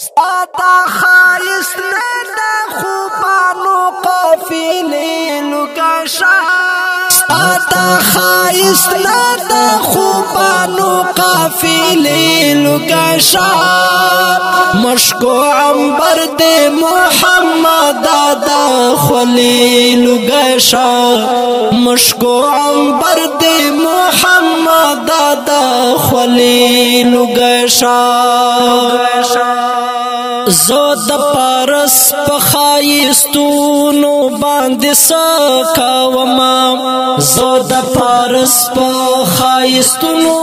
ستا خایسته د خوبانو قافلې لوګشا ستا خایسته د خوبانو قافلې لوګشا مشکو عنبر د محمد د خلیل لوګشا مشکو عنبر د محمد د خلیل لوګشا زود پرس پخایستونو باندې سکاوما زود پرس پخایستونو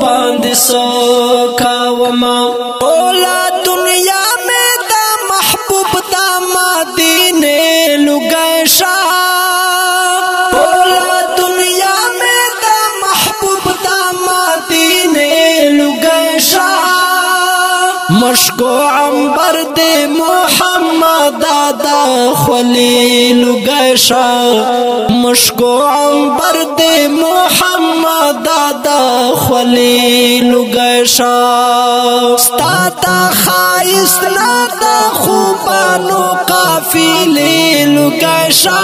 باندې سکاوما اولا دنیا میں دا محبوب دا مدینے لوګشا اولا دنیا میں دا محبوب دا مدینے لوګشا مشکو عنبر دے محمد دا خلیل لوګشا مشکو عنبر دے محمد دا خلیل لوګشا ستا تا خایسته د خوبانو قافلې لوګشا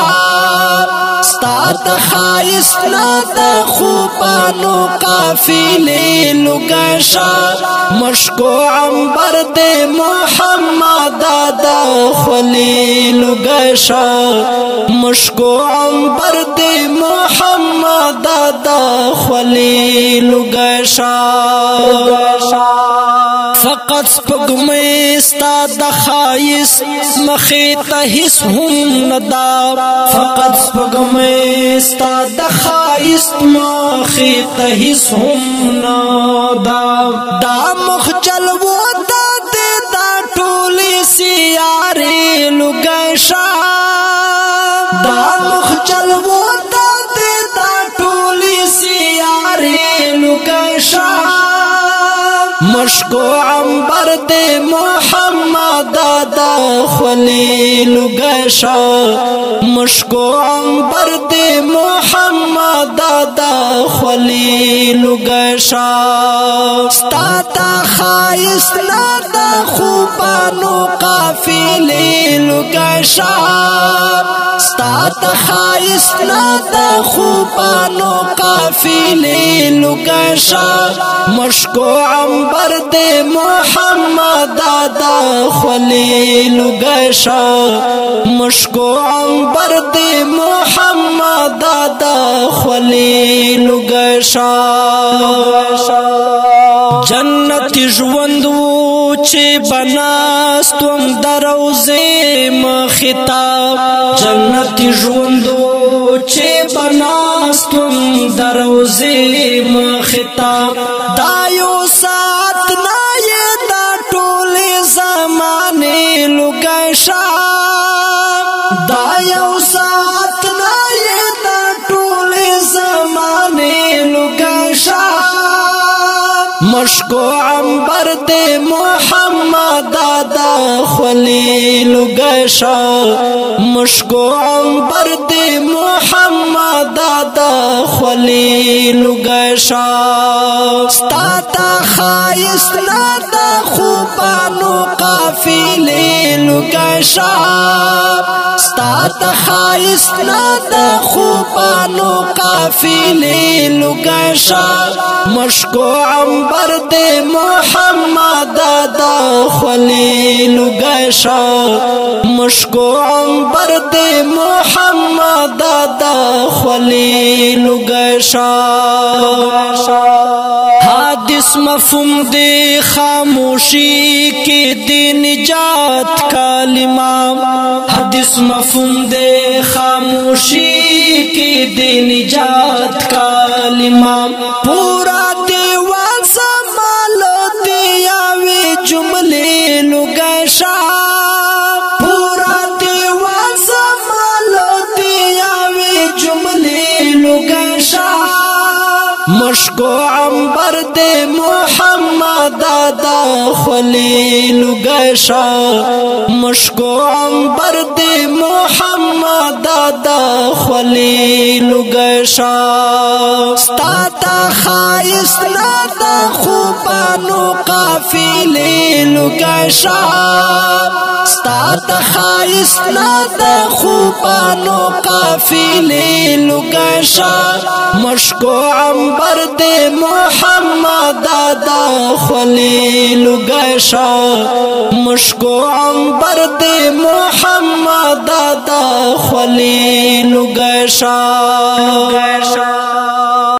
ستا تا خایسته د خوبانو قافلې لوګشا مشکو عنبر دے محمد دا خلیل لوګشا مشکو عنبر دے محمد دا خلیل لوګشا فقط سپګمې ستا د خایس مخې ته هیڅ هم ندا فقط سپګمې ستا د خایس مخې ته هیڅ هم ندا دا مخ چلو سیارې لوګشا دا مخ چلو دا ټولې سیارې لوګشا مشکو عنبر دے محمد دا خلیل لوګشا مشکو عنبر دے محمد دا خلیل لوګشا ستا تا خایسته د خوبانو قافلې لوګشا ستا تا خایسته د خوبانو قافلې لوګشا مشکو عنبر دے محمد دا خلیل لوګشا مشکو عنبر دے محمد دا خلیل لوګشا جنت ژوندو چې بناستم دروزه مخطاب جنت ژوندو چې بناستم دروزه مخطاب دایو سات نه دا ټول زمانه لوګشا دایو سات نه دا ټول زمانه لوګشا مشکو عنبر دے محمد دا خلیل لوګشا مشکو عنبر دے محمد دا خلیل لوګشا ستا تا خایسته د خوبانو قافلې لوګشا ستا تا خایسته د خوبانو قافلې لوګشا مشکو عنبر دے محمد دا خلیل لوګشا مشکو عنبر دے محمد دا خلیل لوګشا حادث مفہوم دے خاموشی کے دے نجات کلمہ حادث مفہوم دے خاموشی کے دے نجات کلمہ پورا دیوان سنبھالو دیاوی جملے لوګشا پورا دیوان سنبھالو دیاوی جملے لوګشا مشکو عنبر دے محمد دادا خلیل گیشا مشکو عنبر دے محمد دادا خلیل گیشا ستاتا خائص نادا خوبانو قافلی لگیشا ستاتا خائص نادا خوبانو قافلی لگیشا مشکو عنبر دے محمد دادا خلیل گیشا مشکو عنبر دے محمد دادا خلیل گیشا